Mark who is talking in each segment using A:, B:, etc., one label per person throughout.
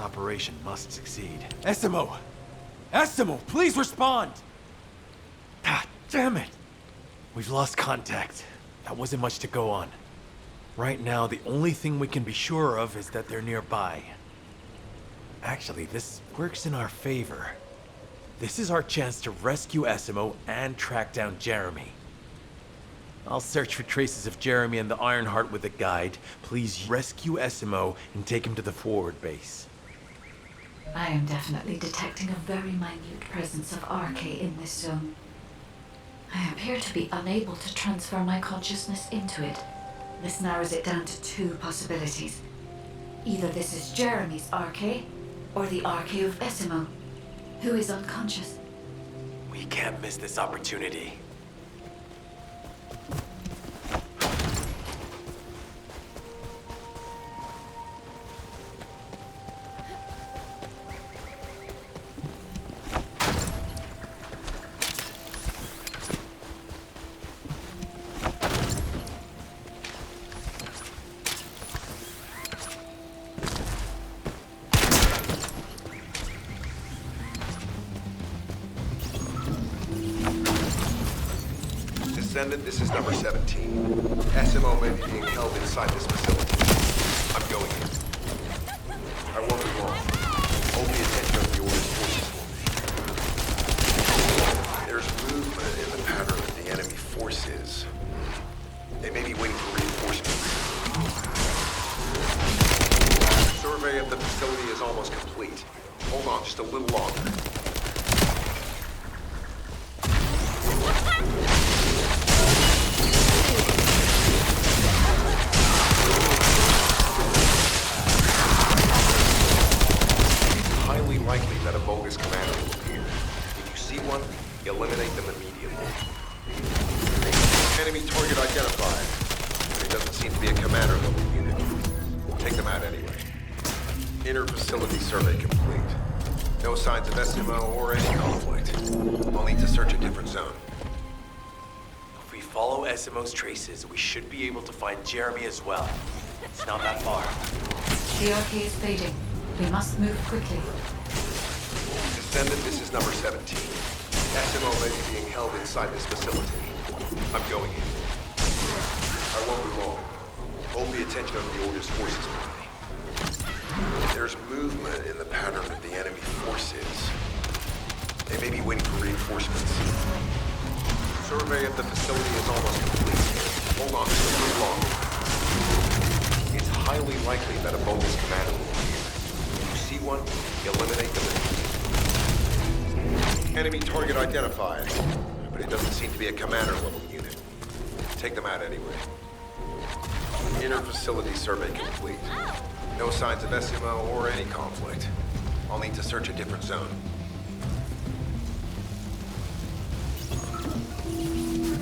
A: operation must succeed. Essimo! Essimo, please respond! Ah, damn it! We've lost contact. That wasn't much to go on. Right now, the only thing we can be sure of is that they're nearby. Actually, this works in our favor. This is our chance to rescue Essimo and track down Jeremy. I'll search for traces of Jeremy and the Ironheart with a guide. Please rescue Essimo and take him to the forward base.
B: I am definitely detecting a very minute presence of RK in this zone. I appear to be unable to transfer my consciousness into it. This narrows it down to two possibilities. Either this is Jeremy's RK, or the RK of Essimo, who is unconscious.
A: We can't miss this opportunity.
C: Descendant, this is number 17. SMO may be being held inside this facility. I'm going in. I won't be long. Hold the attention of the orders forces for me. There's movement in the pattern of the enemy forces. They may be waiting for reinforcements. Survey of the facility is almost complete. Hold on just a little longer. Likely that a bogus commander will appear. If you see one, eliminate them immediately. Enemy target identified. There doesn't seem to be a commander level unit. Take them out anyway. Inner facility survey complete. No signs of SMO or any conflict. I'll need to search a different zone.
A: If we follow Essimo's traces, we should be able to find Jeremy as well. It's not that far.
B: The RK is fading. We must move quickly.
C: Descendant, this is number 17. SMO may be being held inside this facility. I'm going in. I won't be long. Hold the attention of the orders forces for me. There's movement in the pattern of the enemy forces. They may be waiting for reinforcements. Survey of the facility is almost complete. Hold on just a little longer. It's highly likely that a bogus commander will appear. If you see one, eliminate them immediately. Enemy target identified, but it doesn't seem to be a commander-level unit. Take them out anyway. Inner facility survey complete. No signs of SMO or any conflict. I'll need to search a different zone.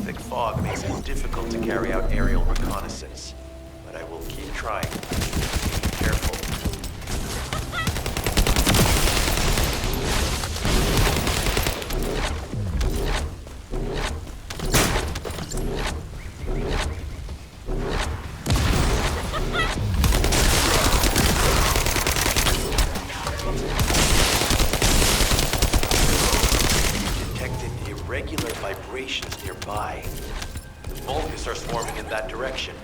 A: Thick fog makes it difficult to carry out aerial reconnaissance, but I will keep trying. Be careful. Irregular vibrations nearby. The Vulgus are swarming in that direction.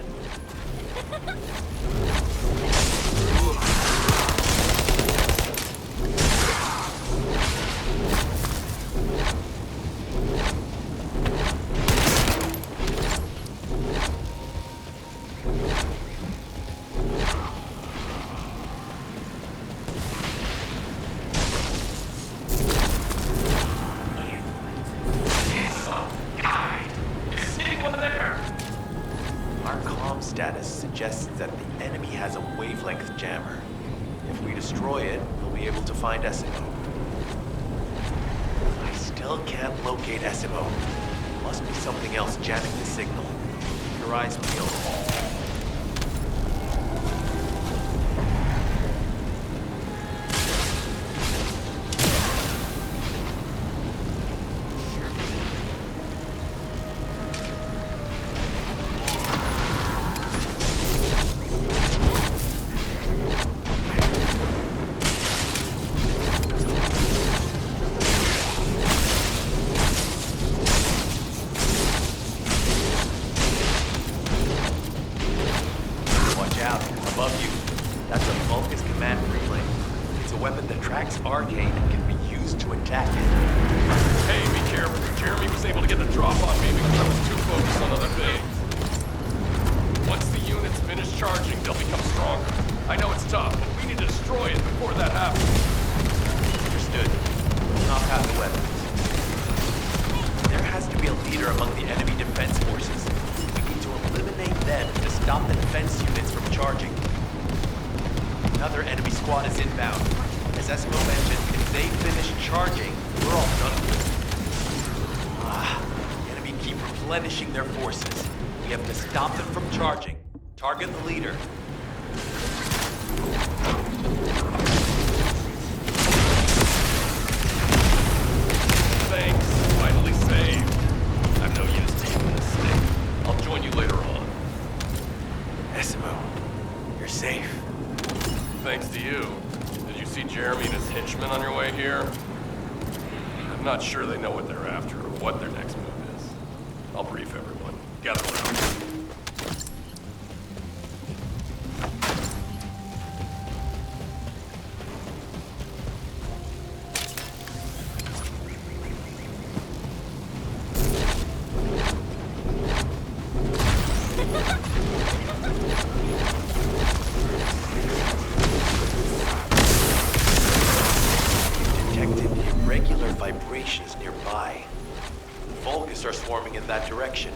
A: Status suggests that the enemy has a wavelength jammer. If we destroy it, we'll be able to find Essimo. I still can't locate Essimo. Must be something else jamming the signal. Keep your eyes peeled. Vulgus command relay. It's a weapon that tracks Arcane and can be used to attack it.
D: Hey, be careful. Jeremy was able to get the drop on me because I was too focused on other things. Once the units finish charging, they'll become stronger. I know it's tough, but we need to destroy it before that happens.
A: Understood. Knock out the weapons. There has to be a leader among the enemy defense forces. We need to eliminate them to stop the defense units from charging. Another enemy squad is inbound. As Eskimo mentioned, if they finish charging, we're all done with. The enemy keep replenishing their forces. We have to stop them from charging. Target the leader.
D: Thanks. Finally saved. I'm no use to you in this state. I'll join you later on.
A: Essimo, you're safe.
D: Thanks to you. Did you see Jeremy and his henchmen on your way here? I'm not sure they know what they're after or what their next move is. I'll brief everyone. Gather around.
A: Detected irregular vibrations nearby. Vulgus are swarming in that direction.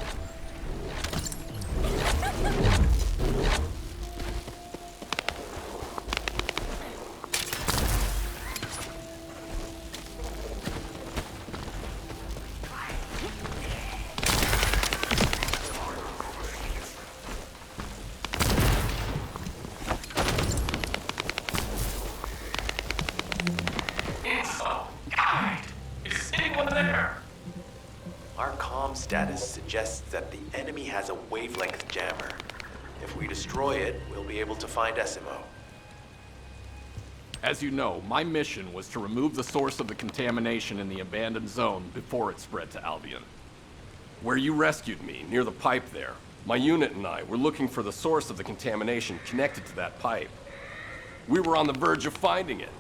D: Is anyone there?
A: Our comm status suggests that the enemy has a wavelength jammer. If we destroy it, we'll be able to find Essimo.
E: As you know, my mission was to remove the source of the contamination in the abandoned zone before it spread to Albion.
D: Where you rescued me, near the pipe there, my unit and I were looking for the source of the contamination connected to that pipe. We were on the verge of finding it.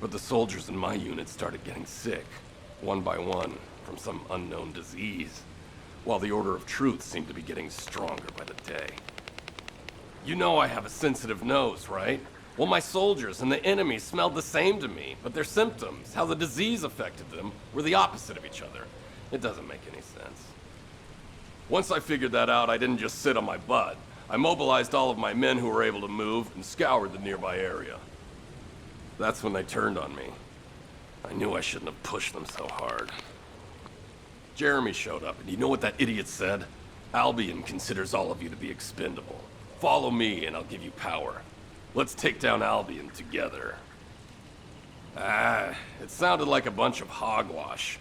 D: But the soldiers in my unit started getting sick, one by one, from some unknown disease, while the Order of Truth seemed to be getting stronger by the day. You know I have a sensitive nose, right? Well, my soldiers and the enemy smelled the same to me, but their symptoms, how the disease affected them, were the opposite of each other. It doesn't make any sense. Once I figured that out, I didn't just sit on my butt. I mobilized all of my men who were able to move and scoured the nearby area. That's when they turned on me. I knew I shouldn't have pushed them so hard. Jeremy showed up, and you know what that idiot said? Albion considers all of you to be expendable. Follow me, and I'll give you power. Let's take down Albion together. It sounded like a bunch of hogwash.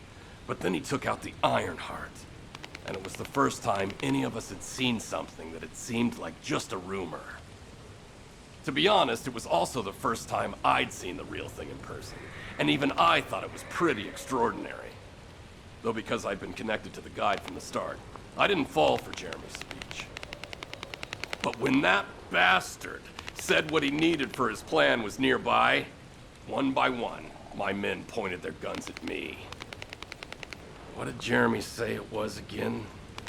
D: But then he took out the Ironheart. And it was the first time any of us had seen something that had seemed like just a rumor. To be honest, it was also the first time I'd seen the real thing in person. And even I thought it was pretty extraordinary. Though because I'd been connected to the guide from the start, I didn't fall for Jeremy's speech. But when that bastard said what he needed for his plan was nearby, one by one, my men pointed their guns at me. What did Jeremy say it was again?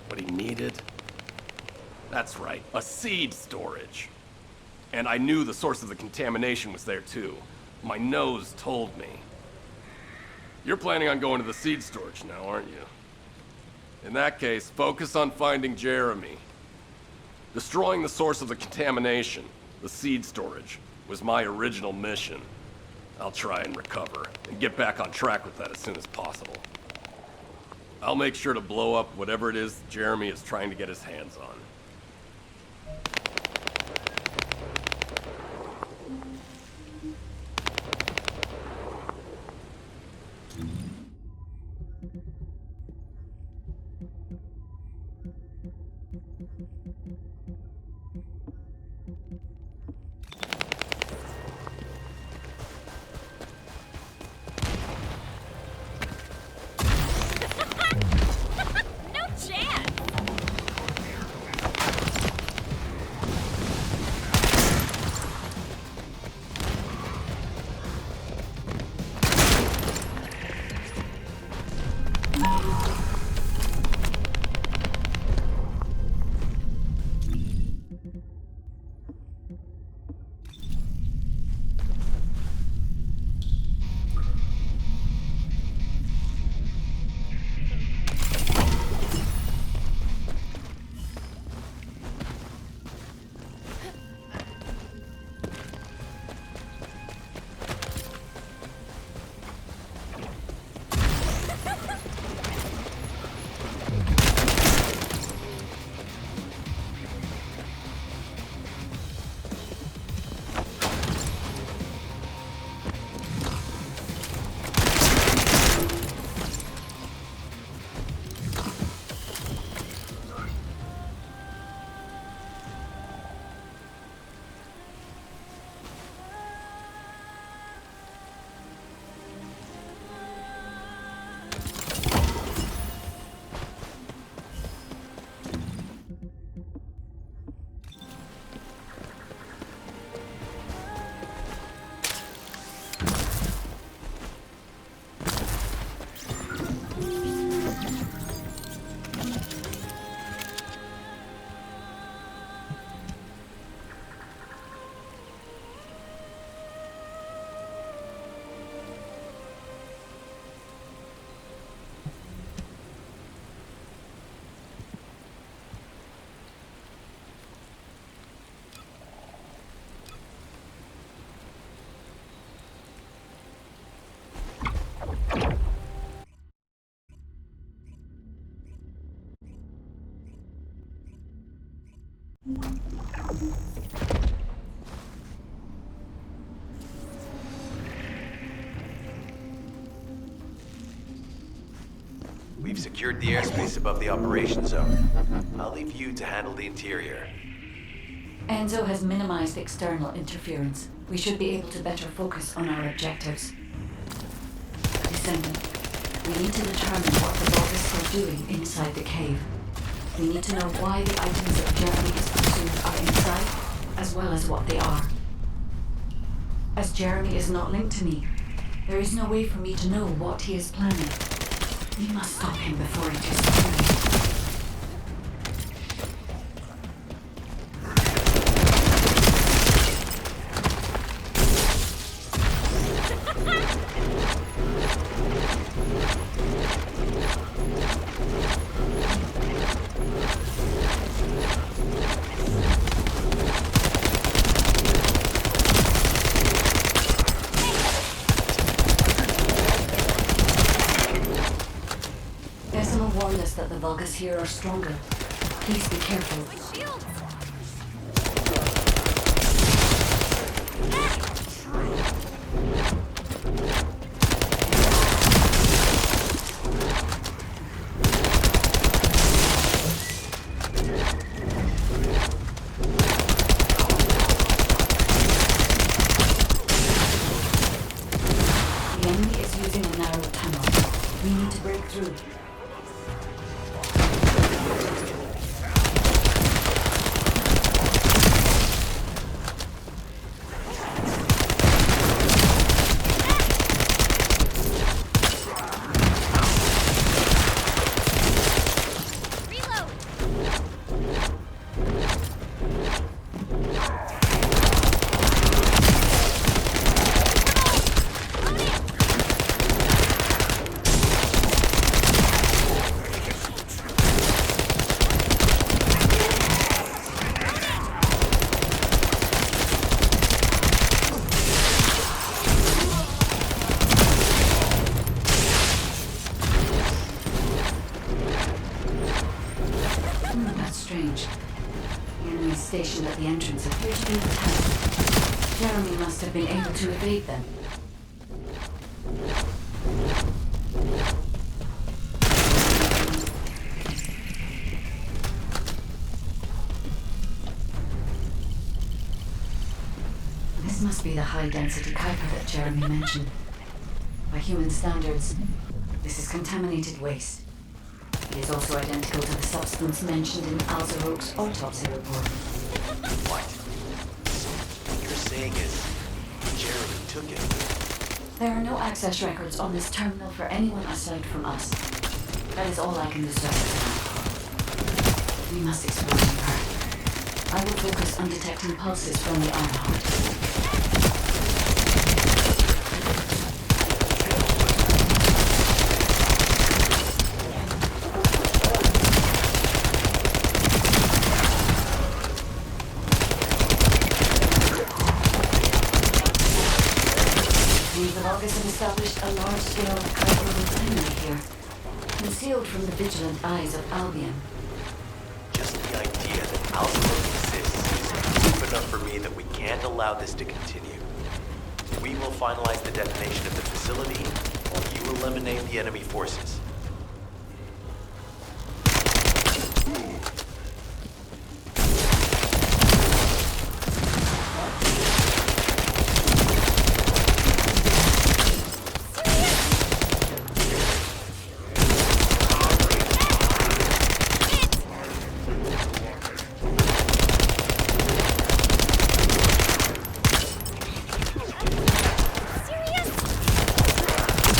D: What he needed? That's right, a seed storage. And I knew the source of the contamination was there too. My nose told me. You're planning on going to the seed storage now, aren't you? In that case, focus on finding Jeremy. Destroying the source of the contamination, the seed storage, was my original mission. I'll try and recover, and get back on track with that as soon as possible. I'll make sure to blow up whatever it is Jeremy is trying to get his hands on.
A: We've secured the airspace above the operation zone. I'll leave you to handle the interior.
B: Enzo has minimized external interference. We should be able to better focus on our objectives. Descendant, we need to determine what the Vulgus are doing inside the cave. We need to know why the items that Jeremy has pursued are inside, as well as what they are. As Jeremy is not linked to me, there is no way for me to know what he is planning. We must stop him before it is too late. Warned us that the Vulgus here are stronger. Please be careful. The enemy is using a narrow tunnel. We need to break through. That's strange. The enemies stationed at the entrance appear to be the tunnel. Jeremy must have been able to evade them. This must be the high-density Kuiper that Jeremy mentioned. By human standards, this is contaminated waste. It is also identical to the substance mentioned in Alzarok's autopsy report.
A: What? So what you're saying is Jeremy took it?
B: There are no access records on this terminal for anyone aside from us. That is all I can discover for now. We must explore deeper. I will focus on detecting pulses from the Ironheart. The Vulgus have established a large-scale Kuiper refinery here, concealed from the vigilant eyes of Albion.
A: Just the idea that Alzarok exists is proof enough for me that we can't allow this to continue. We will finalize the detonation of the facility, while you eliminate the enemy forces.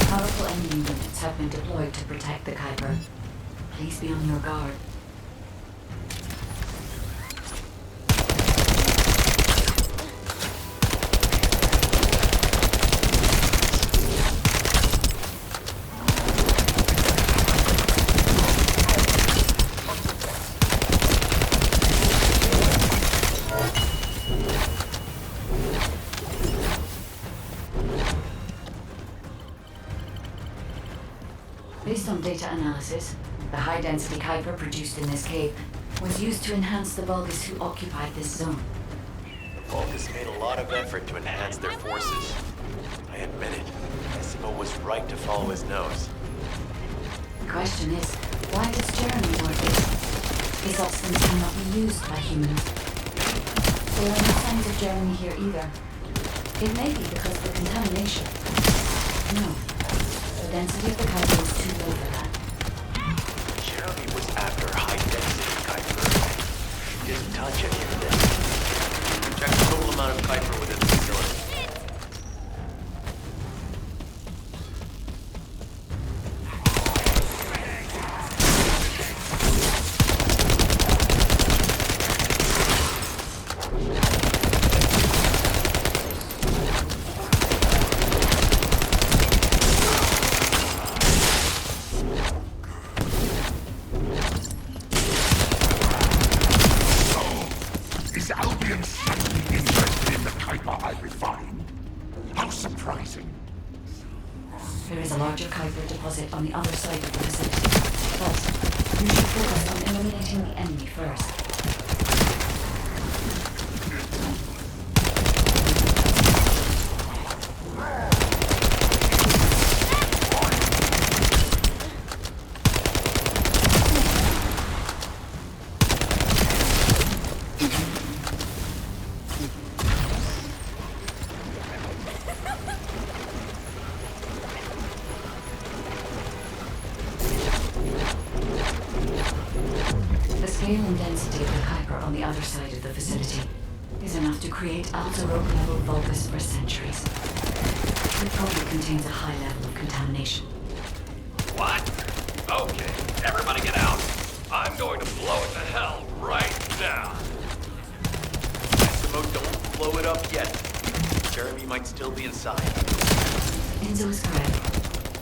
B: Powerful enemy units have been deployed to protect the Kuiper. Please be on your guard. Based on data analysis, the high-density Kuiper produced in this cave was used to enhance the Vulgus who occupied this zone.
A: The Vulgus made a lot of effort to enhance their forces. I admit it. Essimo was right to follow his nose.
B: question is, why does Jeremy work it? His substance cannot be used by humans. There are no signs of Jeremy here either. It may be because of the contamination. No. The density of the Kuiper is too low for that.
F: Jeremy was after high-density Kuiper. He didn't touch any of this. Check the total amount of Kuiper within the facility.
B: There is a larger Kuiper deposit on the other side of the facility. But you should focus on eliminating the enemy first. The scale and density of the Kuiper on the other side of the facility is enough to create Alterogue-level Vulgus for centuries. It probably contains a high level of contamination.
D: What? Okay, everybody get out. I'm going to blow it to hell right now.
F: Massimo, don't blow it up yet. Jeremy might still be inside.
B: Enzo is correct.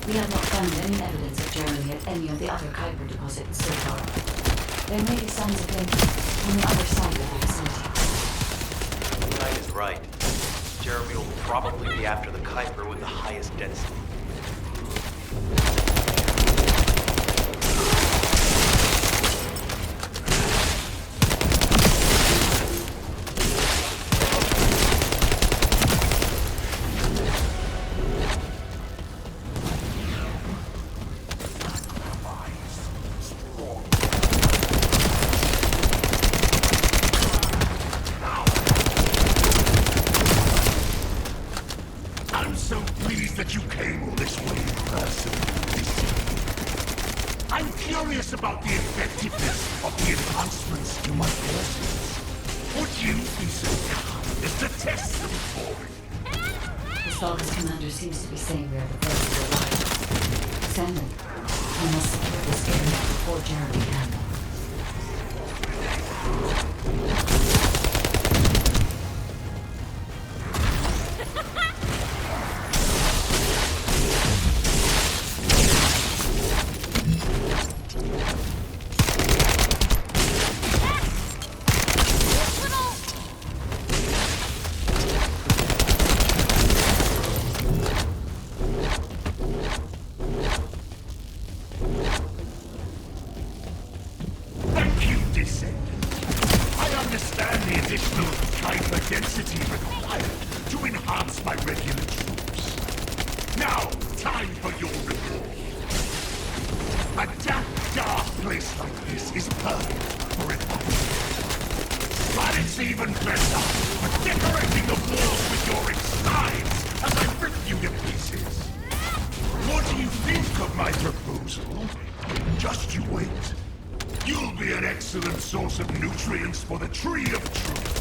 B: We have not found any evidence of Jeremy at any of the other Kuiper deposits so far. There may be signs of him on the other side of the facility.
F: Knight is right. Jeremy will probably be after the Kuiper with the highest density.
G: I'm so pleased that you came all this way in person. I'm curious about the effectiveness of the enhancements to my forces. Would you be so kind as to test them for me?
B: The Vulgus commander seems to be saying we are the first to arrive. Descendant, we must secure this area before Jeremy can.
G: Thank you, Descendant. I understand the additional Kuiper density required to enhance my regular troops. Now, time for your reward. A dark place like this is perfect for it. But it's even better for decorating the walls with your insides as I rip you to pieces. What do you think of my proposal? Just you wait. You'll be an excellent source of nutrients for the Tree of Truth.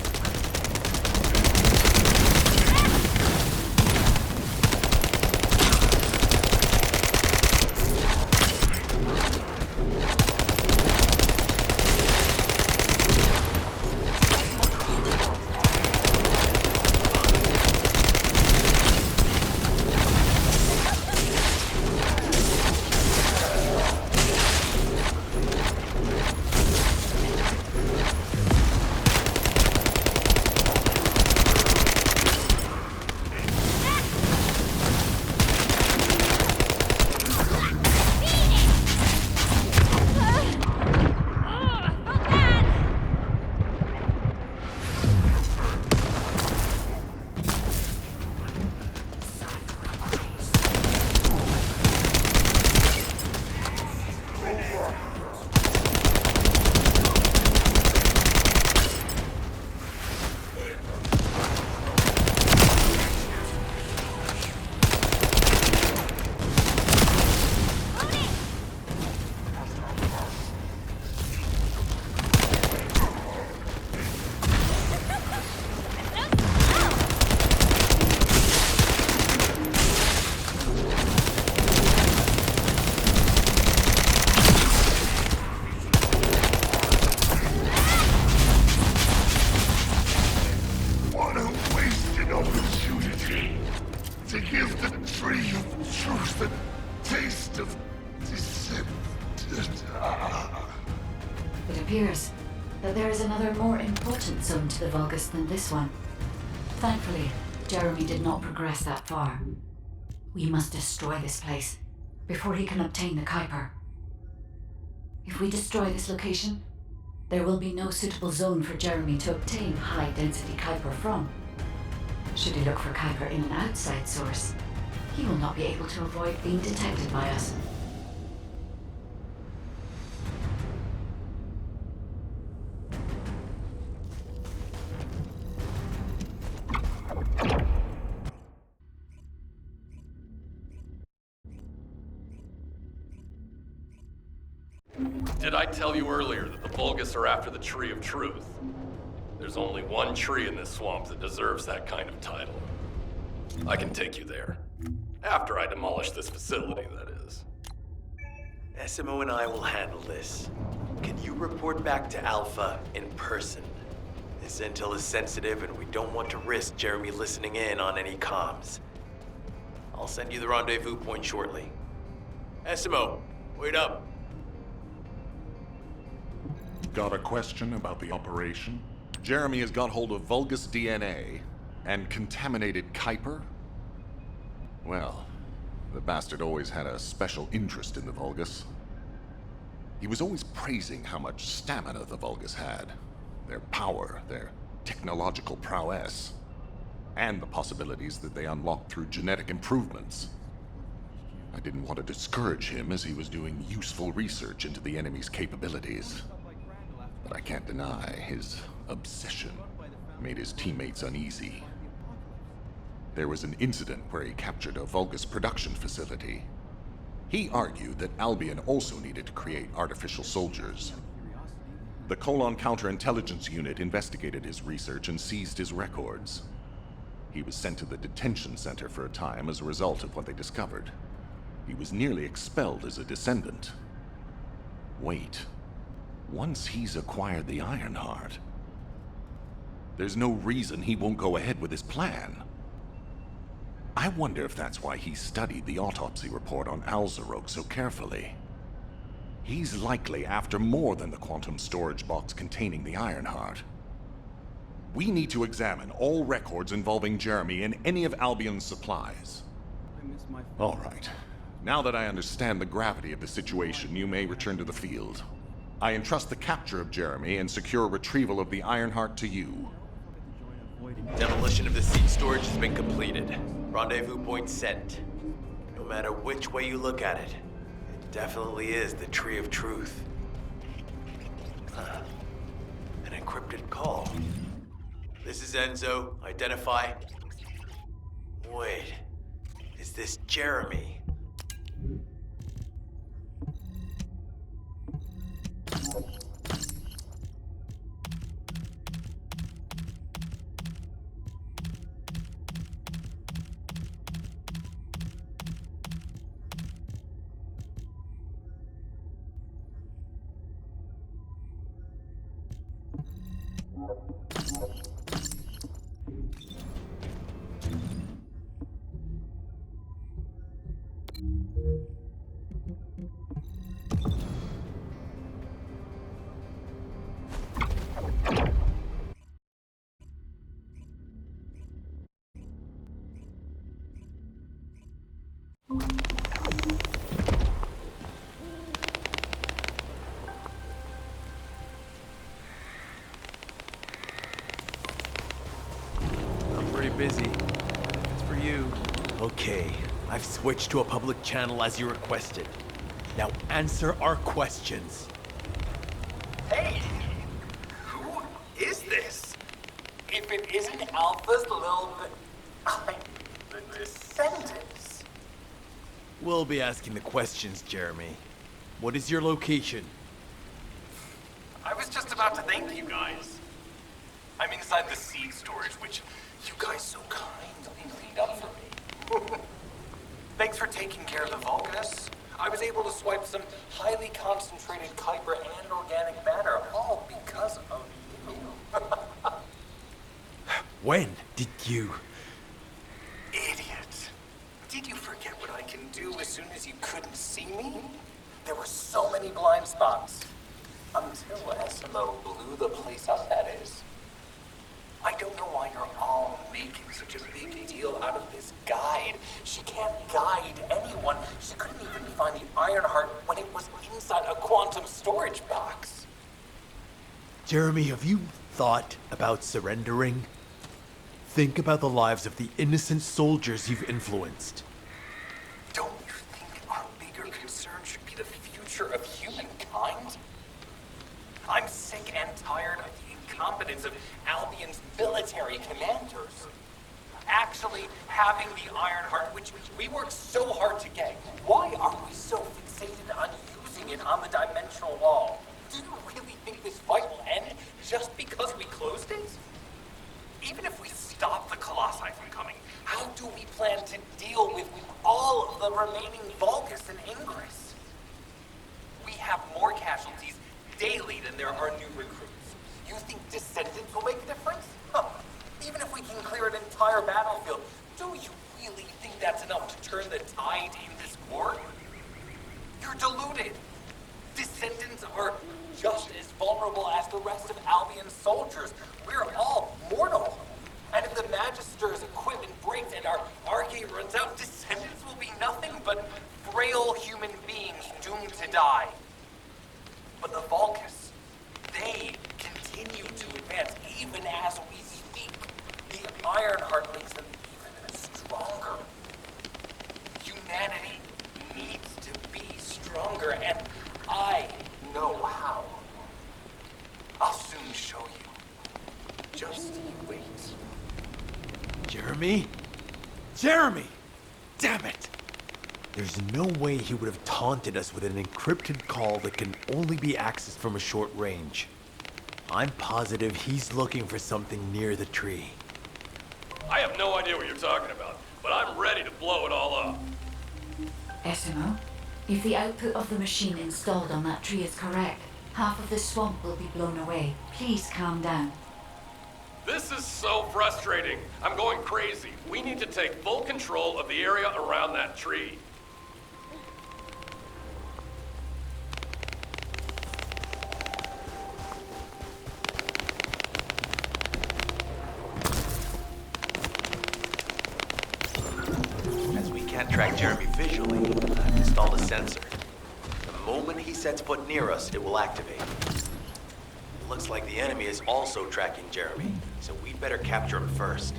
G: destiny. To give the tree of truth a taste of Descendant.
B: It appears that there is another more important zone to the Vulgus than this one. Thankfully, Jeremy did not progress that far. We must destroy this place before he can obtain the Kuiper. If we destroy this location, there will be no suitable zone for Jeremy to obtain high-density Kuiper from. Should he look for Kuiper in an outside source, he will not be able to avoid being detected by us.
D: Did I tell you earlier that the Vulgus are after the Tree of Truth? There's only one tree in this swamp that deserves that kind of title. I can take you there. After I demolish this facility, that is.
A: Essimo and I will handle this. Can you report back to Alpha in person? This intel is sensitive and we don't want to risk Jeremy listening in on any comms. I'll send you the rendezvous point shortly. Essimo, wait up.
H: Got a question about the operation? Jeremy has got hold of Vulgus DNA and contaminated Kuiper? Well, the bastard always had a special interest in the Vulgus. He was always praising how much stamina the Vulgus had, their power, their technological prowess, and the possibilities that they unlocked through genetic improvements. I didn't want to discourage him as he was doing useful research into the enemy's capabilities. But I can't deny his obsession made his teammates uneasy. There was an incident where he captured a Vulgus production facility. He argued that Albion also needed to create artificial soldiers. The Colon Counterintelligence Unit investigated his research and seized his records. He was sent to the detention center for a time as a result of what they discovered. He was nearly expelled as a Descendant. Wait. Once he's acquired the Ironheart, there's no reason he won't go ahead with his plan. I wonder if that's why he studied the autopsy report on Alzarok so carefully. He's likely after more than the quantum storage box containing the Ironheart. We need to examine all records involving Jeremy and any of Albion's supplies. All right. Now that I understand the gravity of the situation, you may return to the field. I entrust the capture of Jeremy and secure retrieval of the Ironheart to you.
A: Demolition of the seed storage has been completed. Rendezvous point set. No matter which way you look at it, it definitely is the Tree of Truth. An encrypted call. This is Enzo. Identify. Wait. Is this Jeremy?
I: Busy. It's for you.
A: Okay, I've switched to a public channel as you requested. Now answer our questions.
J: Hey! Who is this? If it isn't Alpha's little... the Descendants.
A: We'll be asking the questions, Jeremy. What is your location?
J: I was just about to thank you guys. I'm inside the seed storage, which you guys so kindly cleaned up for me. Thanks for taking care of the Vulgus. I was able to swipe some highly concentrated Kuiper and organic matter, all because of you.
A: When did you...
J: Did you forget what I can do as soon as you couldn't see me? There were so many blind spots. Until SMO blew the place up, that is. I don't know why you're all making such a big deal out of this guide. She can't guide anyone. She couldn't even find the Ironheart when it was inside a quantum storage box.
A: Jeremy, have you thought about surrendering? Think about the lives of the innocent soldiers you've influenced.
J: Don't you think our bigger concern should be the future of humankind? I'm sick and tired of the incompetence of Albion's military commanders. Actually having the Ironheart, which we worked so hard to get, why are we so fixated on using it on the dimensional wall? Do you really think this fight will end just because we closed it? Even if we stop the Colossi from coming, how do we plan to deal with all of the remaining Vulgus and Ingress? We have more casualties daily than there are new recruits. You think Descendants will make a difference? Huh. Even if we can clear an entire battlefield, do you really think that's enough to turn the tide in this war? You're deluded. Descendants are just as vulnerable as the rest of Albion's soldiers. We're all mortal. And if the Magister's equipment breaks and our Arche runs out, Descendants will be nothing but frail human beings doomed to die. But the Vulgus, they continue to advance even as we speak. The Ironheart makes them even stronger. Humanity needs to be stronger, and I know how. I'll soon show you. Just you wait.
A: Jeremy? Jeremy! Damn it! There's no way he would have taunted us with an encrypted call that can only be accessed from a short range. I'm positive he's looking for something near the tree.
D: I have no idea what you're talking about, but I'm ready to blow it all up.
B: SMO, if the output of the machine installed on that tree is correct, half of the swamp will be blown away. Please calm down.
D: This is so frustrating. I'm going crazy. We need to take full control of the area around that tree.
F: As we can't track Jeremy visually, I've installed a sensor. The moment he sets foot near us, it will activate. Looks like the enemy is also tracking Jeremy, so we'd better capture him first.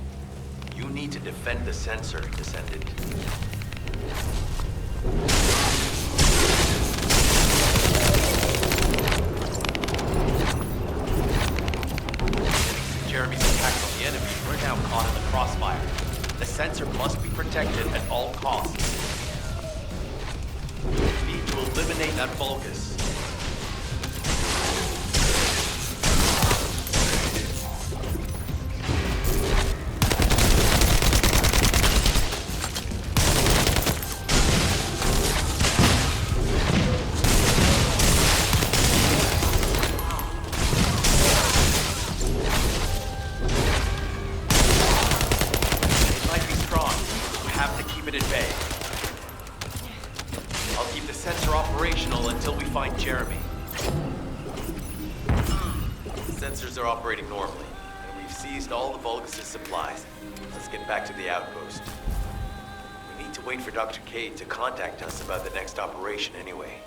F: You need to defend the sensor, Descendant. Jeremy's attack on the enemy, we're now caught in the crossfire. The sensor must be protected at all costs. We need to eliminate that Vulgus. Jeremy. Sensors are operating normally, and we've seized all the Vulgus' supplies. Let's get back to the outpost. We need to wait for Dr. Cade to contact us about the next operation anyway.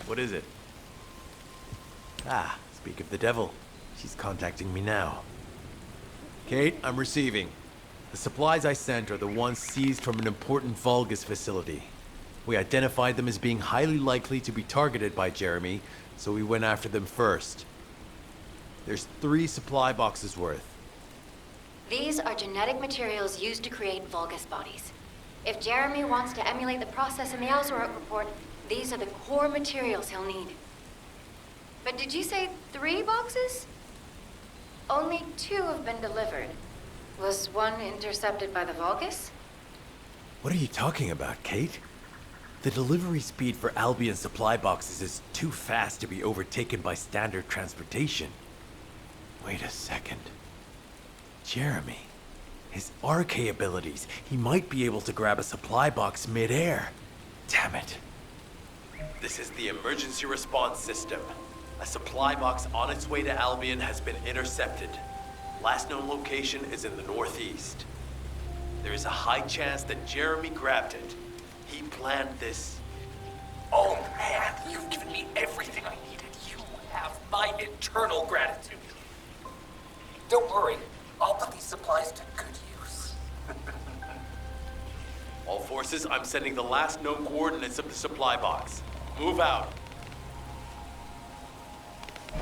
A: What is it? Ah, speak of the devil. She's contacting me now. Kate, I'm receiving. The supplies I sent are the ones seized from an important Vulgus facility. We identified them as being highly likely to be targeted by Jeremy, so we went after them first. There's 3 supply boxes worth.
K: These are genetic materials used to create Vulgus bodies. If Jeremy wants to emulate the process in the Auswarok report, these are the core materials he'll need. But did you say 3 boxes? Only 2 have been delivered. Was one intercepted by the Vulgus?
A: What are you talking about, Kate? The delivery speed for Albion supply boxes is too fast to be overtaken by standard transportation. Wait a second. Jeremy. His RK abilities. He might be able to grab a supply box mid-air. Damn it. This is the emergency response system. A supply box on its way to Albion has been intercepted. Last known location is in the northeast. There is a high chance that Jeremy grabbed it. He planned this.
J: Oh man, you've given me everything I needed. You have my eternal gratitude. Don't worry, I'll put these supplies to good use.
A: All forces, I'm sending the last known coordinates of the supply box. Move out.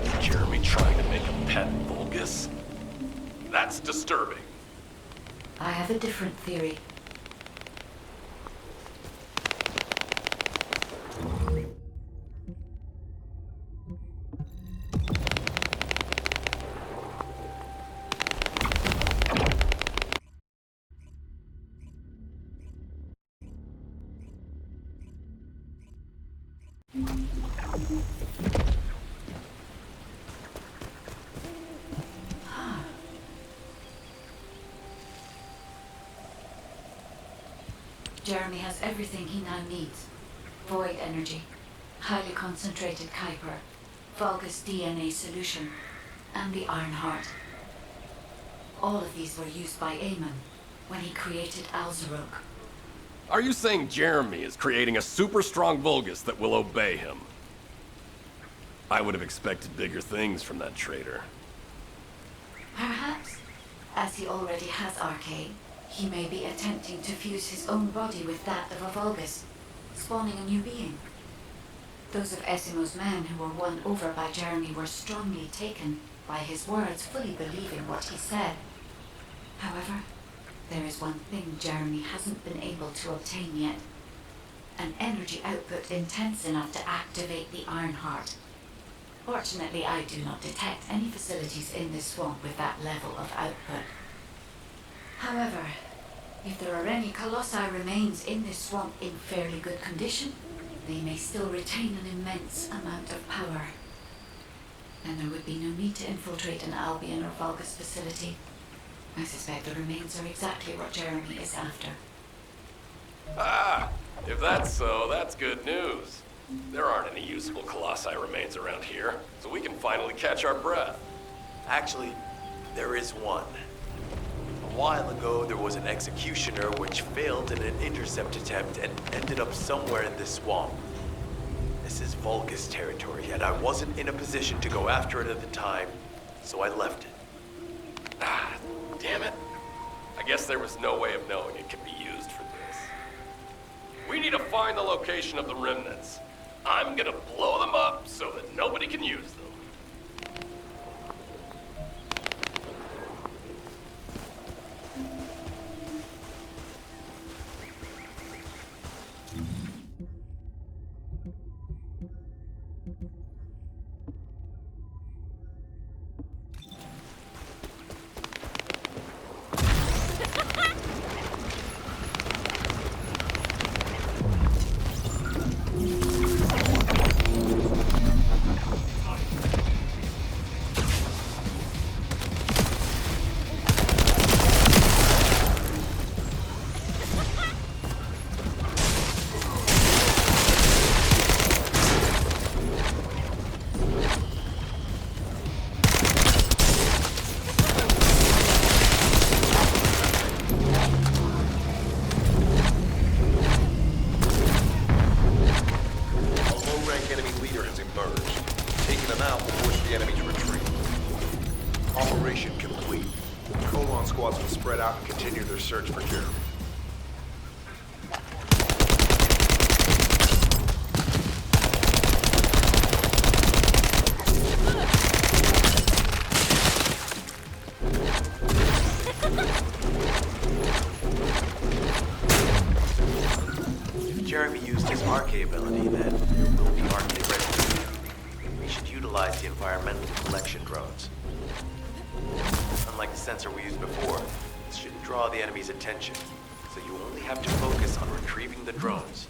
D: Is Jeremy trying to make a pet Vulgus? That's disturbing.
B: I have a different theory. Jeremy has everything he now needs. Void energy, highly concentrated Kuiper, Vulgus DNA solution, and the Iron Heart. All of these were used by Aemon when he created Alzarok.
D: Are you saying Jeremy is creating a super strong Vulgus that will obey him? I would have expected bigger things from that traitor.
B: Perhaps, as he already has RK, he may be attempting to fuse his own body with that of a Vulgus, spawning a new being. Those of Esimo's men who were won over by Jeremy were strongly taken by his words, fully believing what he said. However, there is one thing Jeremy hasn't been able to obtain yet. An energy output intense enough to activate the Iron Heart. Fortunately, I do not detect any facilities in this swamp with that level of output. However, if there are any Colossi remains in this swamp in fairly good condition, they may still retain an immense amount of power. And there would be no need to infiltrate an Albion or Vulgus facility. I suspect the remains are exactly what Jeremy is after.
D: Ah, if that's so, that's good news. There aren't any usable Colossi remains around here, so we can finally catch our breath.
A: Actually, there is one. A while ago, there was an executioner which failed in an intercept attempt and ended up somewhere in this swamp. This is Vulgus territory, and I wasn't in a position to go after it at the time, so I left it.
D: Ah, damn it. I guess there was no way of knowing it could be used for this. We need to find the location of the remnants. I'm gonna blow them up so that nobody can use them.
C: Search for Jeremy.
A: If Jeremy used his RK ability, then there will be RK residue. We should utilize the environmental collection drones. Unlike the sensor we used before, this shouldn't draw the enemy's attention, so you only have to focus on retrieving the drones.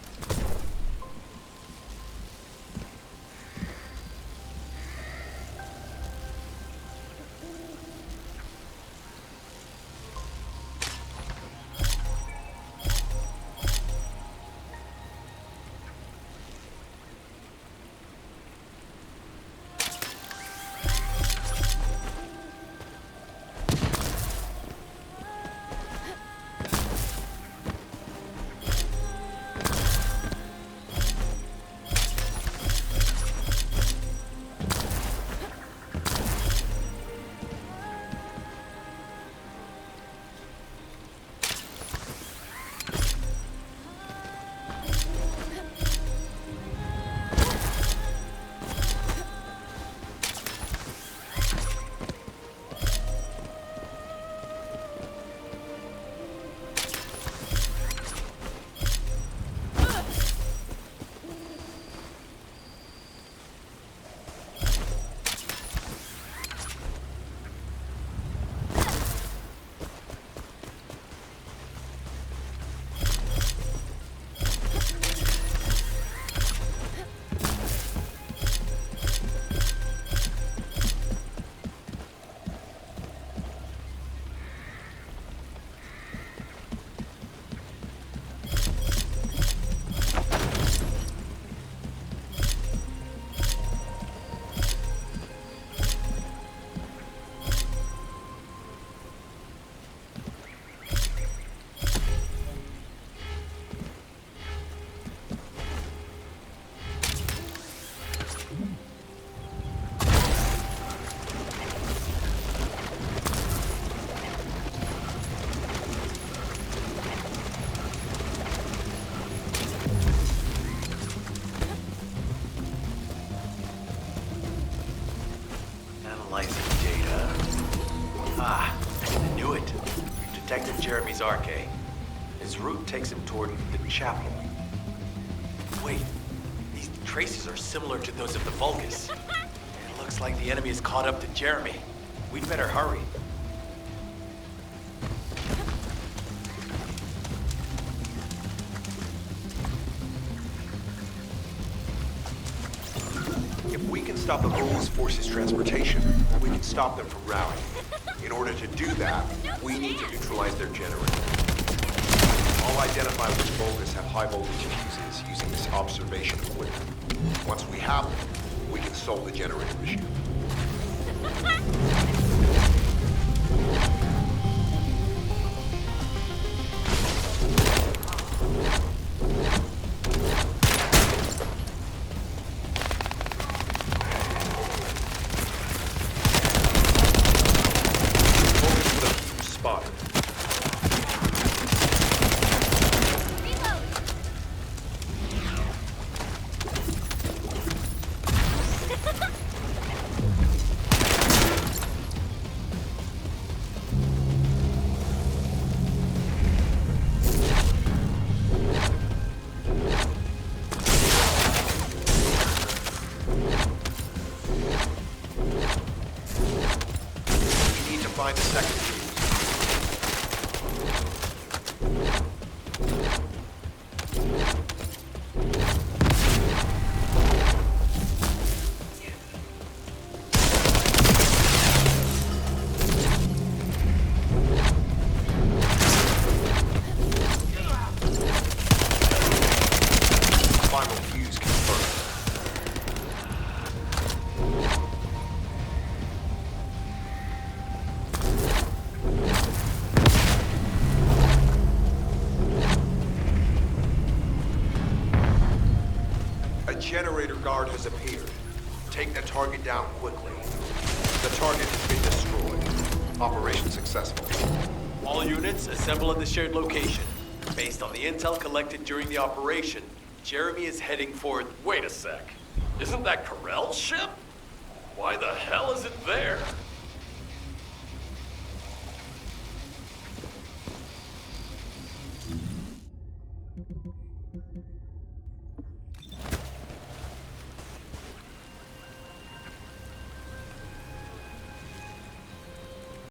F: Jeremy's RK. His route takes him toward the chapel. Wait, these traces are similar to those of the Vulgus. It looks like the enemy is caught up to Jeremy. We'd better hurry.
C: If we can stop the Vulgus forces' transportation, we can stop them from rallying. In order to do that, we need to neutralize their generator. I'll identify which Vulgus have high voltage fuses using this observation equipment. Once we have them, we can solve the generator issue. Spotted. We need to find a second fuse. Final fuse confirmed. A generator guard has appeared. Take the target down quickly. The target has been destroyed. Operation successful.
F: All units assemble at the shared location. Based on the intel collected during the operation, Jeremy is heading for...
D: Wait a sec. Isn't that Carell's ship? Why the hell is it there?